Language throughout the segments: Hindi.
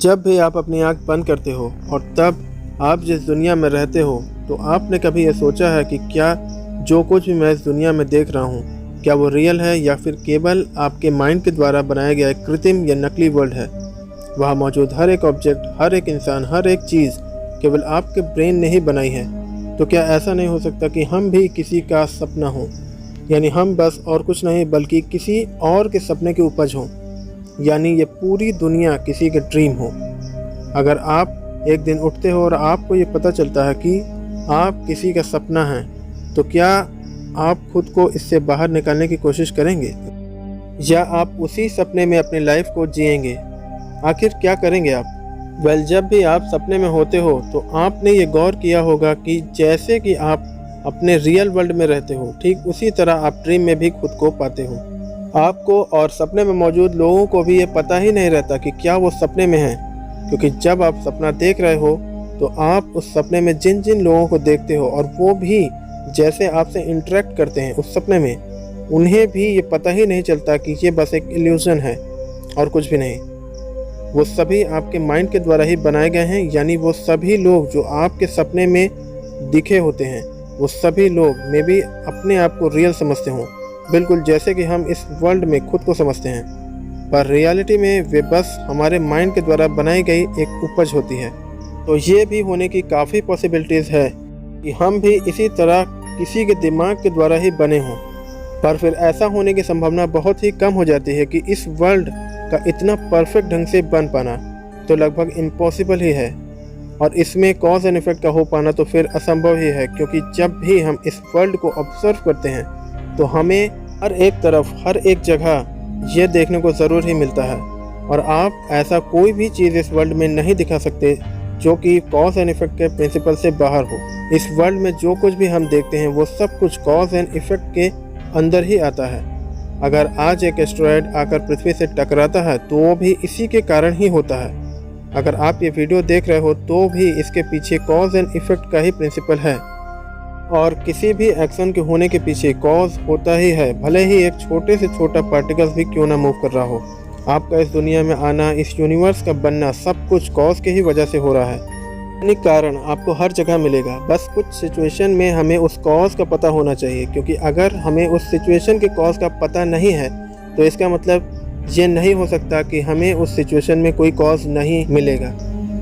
जब भी आप अपनी आँख बंद करते हो और तब आप जिस दुनिया में रहते हो, तो आपने कभी ये सोचा है कि क्या जो कुछ भी मैं इस दुनिया में देख रहा हूँ, क्या वो रियल है या फिर केवल आपके माइंड के द्वारा बनाया गया एक कृत्रिम या नकली वर्ल्ड है। वहाँ मौजूद हर एक ऑब्जेक्ट, हर एक इंसान, हर एक चीज़ केवल आपके ब्रेन ने ही बनाई है। तो क्या ऐसा नहीं हो सकता कि हम भी किसी का सपना हों, यानी हम बस और कुछ नहीं बल्कि किसी और के सपने की उपज हों, यानी ये पूरी दुनिया किसी के ड्रीम हो। अगर आप एक दिन उठते हो और आपको ये पता चलता है कि आप किसी का सपना हैं, तो क्या आप खुद को इससे बाहर निकालने की कोशिश करेंगे या आप उसी सपने में अपनी लाइफ को जिएंगे? आखिर क्या करेंगे आप? जब भी आप सपने में होते हो तो आपने ये गौर किया होगा कि जैसे कि आप अपने रियल वर्ल्ड में रहते हो, ठीक उसी तरह आप ड्रीम में भी खुद को पाते हो। आपको और सपने में मौजूद लोगों को भी ये पता ही नहीं रहता कि क्या वो सपने में हैं, क्योंकि जब आप सपना देख रहे हो तो आप उस सपने में जिन जिन लोगों को देखते हो और वो भी जैसे आपसे इंटरेक्ट करते हैं उस सपने में, उन्हें भी ये पता ही नहीं चलता कि ये बस एक इल्यूज़न है और कुछ भी नहीं। वो सभी आपके माइंड के द्वारा ही बनाए गए हैं, यानी वो सभी लोग जो आपके सपने में दिखे होते हैं, वो सभी लोग में भी अपने आप को रियल समझते हों, बिल्कुल जैसे कि हम इस वर्ल्ड में खुद को समझते हैं। पर रियलिटी में वे बस हमारे माइंड के द्वारा बनाई गई एक उपज होती है। तो ये भी होने की काफ़ी पॉसिबिलिटीज़ है कि हम भी इसी तरह किसी के दिमाग के द्वारा ही बने हों। पर फिर ऐसा होने की संभावना बहुत ही कम हो जाती है कि इस वर्ल्ड का इतना परफेक्ट ढंग से बन पाना तो लगभग इम्पॉसिबल ही है, और इसमें कॉज एंड इफेक्ट का हो पाना तो फिर असंभव ही है, क्योंकि जब भी हम इस वर्ल्ड को ऑब्जर्व करते हैं तो हमें हर एक तरफ, हर एक जगह ये देखने को ज़रूर ही मिलता है। और आप ऐसा कोई भी चीज़ इस वर्ल्ड में नहीं दिखा सकते जो कि कॉज एंड इफेक्ट के प्रिंसिपल से बाहर हो। इस वर्ल्ड में जो कुछ भी हम देखते हैं वो सब कुछ कॉज एंड इफेक्ट के अंदर ही आता है। अगर आज एक एस्टेरॉयड आकर पृथ्वी से टकराता है तो वो भी इसी के कारण ही होता है। अगर आप ये वीडियो देख रहे हो तो भी इसके पीछे कॉज एंड इफेक्ट का ही प्रिंसिपल है, और किसी भी एक्शन के होने के पीछे कॉज होता ही है, भले ही एक छोटे से छोटा पार्टिकल्स भी क्यों ना मूव कर रहा हो। आपका इस दुनिया में आना, इस यूनिवर्स का बनना सब कुछ कॉज के ही वजह से हो रहा है। यानी कारण आपको हर जगह मिलेगा, बस कुछ सिचुएशन में हमें उस कॉज का पता होना चाहिए, क्योंकि अगर हमें उस सिचुएशन के कॉज का पता नहीं है तो इसका मतलब ये नहीं हो सकता कि हमें उस सिचुएशन में कोई कॉज नहीं मिलेगा।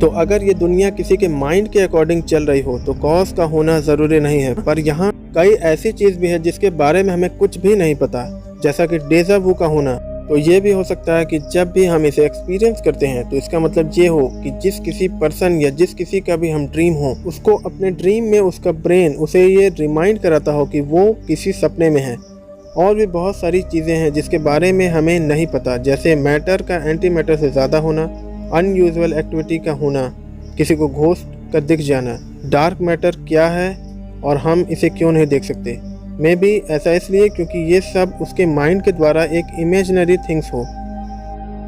तो अगर ये दुनिया किसी के माइंड के अकॉर्डिंग चल रही हो तो कॉज का होना ज़रूरी नहीं है। पर यहाँ कई ऐसी चीज़ भी है जिसके बारे में हमें कुछ भी नहीं पता, जैसा कि डेजा वू का होना। तो ये भी हो सकता है कि जब भी हम इसे एक्सपीरियंस करते हैं तो इसका मतलब ये हो कि जिस किसी पर्सन या जिस किसी का भी हम ड्रीम हो, उसको अपने ड्रीम में उसका ब्रेन उसे ये रिमाइंड कराता हो कि वो किसी सपने में है। और भी बहुत सारी चीज़ें हैं जिसके बारे में हमें नहीं पता, जैसे मैटर का एंटी मैटर से ज़्यादा होना, अनयूजुअल एक्टिविटी का होना, किसी को घोस्ट का दिख जाना, डार्क मैटर क्या है और हम इसे क्यों नहीं देख सकते। मे बी ऐसा इसलिए क्योंकि ये सब उसके माइंड के द्वारा एक इमेजिनरी थिंग्स हो।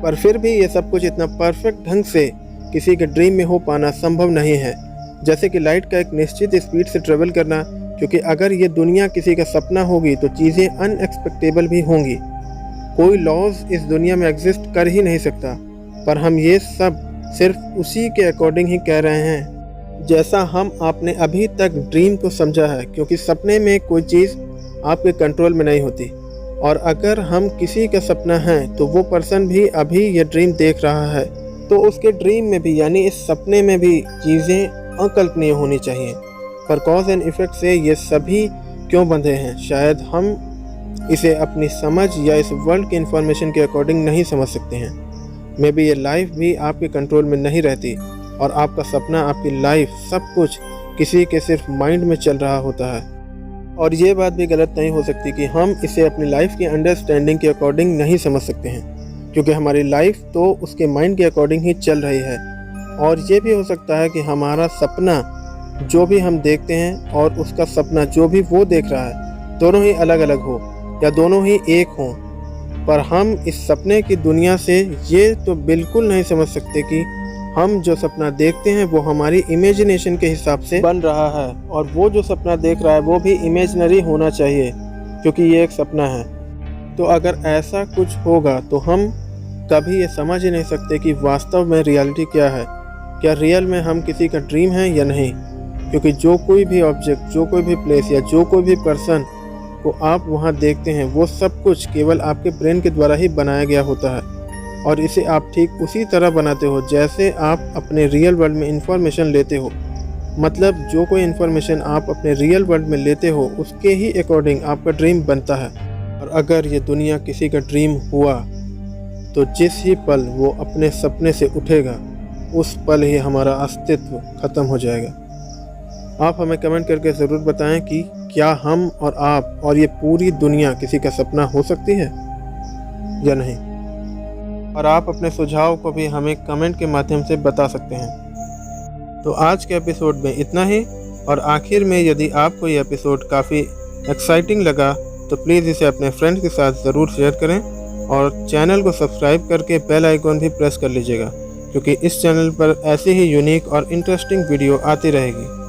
पर फिर भी ये सब कुछ इतना परफेक्ट ढंग से किसी के ड्रीम में हो पाना संभव नहीं है, जैसे कि लाइट का एक निश्चित स्पीड से ट्रेवल करना, क्योंकि अगर ये दुनिया किसी का सपना होगी तो चीज़ें अनएक्सपेक्टेबल भी होंगी। कोई लॉज इस दुनिया में एग्जिस्ट कर ही नहीं सकता, पर हम ये सब सिर्फ उसी के अकॉर्डिंग ही कह रहे हैं जैसा हम आपने अभी तक ड्रीम को समझा है, क्योंकि सपने में कोई चीज़ आपके कंट्रोल में नहीं होती। और अगर हम किसी का सपना है तो वो पर्सन भी अभी ये ड्रीम देख रहा है, तो उसके ड्रीम में भी यानी इस सपने में भी चीज़ें अकल्पनीय होनी चाहिए। पर कॉज एंड इफेक्ट से ये सभी क्यों बंधे हैं, शायद हम इसे अपनी समझ या इस वर्ल्ड की इंफॉर्मेशन के अकॉर्डिंग नहीं समझ सकते हैं। मे बी ये लाइफ भी आपके कंट्रोल में नहीं रहती और आपका सपना, आपकी लाइफ, सब कुछ किसी के सिर्फ माइंड में चल रहा होता है। और ये बात भी गलत नहीं हो सकती कि हम इसे अपनी लाइफ की अंडरस्टैंडिंग के अकॉर्डिंग नहीं समझ सकते हैं, क्योंकि हमारी लाइफ तो उसके माइंड के अकॉर्डिंग ही चल रही है। और ये भी हो सकता है कि हमारा सपना जो भी हम देखते हैं और उसका सपना जो भी वो देख रहा है, दोनों ही अलग अलग हो या दोनों ही एक हों। पर हम इस सपने की दुनिया से ये तो बिल्कुल नहीं समझ सकते कि हम जो सपना देखते हैं वो हमारी इमेजिनेशन के हिसाब से बन रहा है, और वो जो सपना देख रहा है वो भी इमेजिनरी होना चाहिए, क्योंकि ये एक सपना है। तो अगर ऐसा कुछ होगा तो हम कभी ये समझ ही नहीं सकते कि वास्तव में रियलिटी क्या है। क्या रियल में हम किसी का ड्रीम है या नहीं, क्योंकि जो कोई भी ऑब्जेक्ट, जो कोई भी प्लेस या जो कोई भी पर्सन को आप वहाँ देखते हैं, वो सब कुछ केवल आपके ब्रेन के द्वारा ही बनाया गया होता है। और इसे आप ठीक उसी तरह बनाते हो जैसे आप अपने रियल वर्ल्ड में इंफॉर्मेशन लेते हो। मतलब जो कोई इन्फॉर्मेशन आप अपने रियल वर्ल्ड में लेते हो उसके ही अकॉर्डिंग आपका ड्रीम बनता है। और अगर ये दुनिया किसी का ड्रीम हुआ तो जिस ही पल वो अपने सपने से उठेगा उस पल ही हमारा अस्तित्व खत्म हो जाएगा। आप हमें कमेंट करके ज़रूर बताएं कि क्या हम और आप और ये पूरी दुनिया किसी का सपना हो सकती है या नहीं। और आप अपने सुझाव को भी हमें कमेंट के माध्यम से बता सकते हैं। तो आज के एपिसोड में इतना ही। और आखिर में यदि आपको ये एपिसोड काफ़ी एक्साइटिंग लगा तो प्लीज़ इसे अपने फ्रेंड्स के साथ ज़रूर शेयर करें और चैनल को सब्सक्राइब करके बेल आइकॉन भी प्रेस कर लीजिएगा, क्योंकि इस चैनल पर ऐसी ही यूनिक और इंटरेस्टिंग वीडियो आती रहेगी।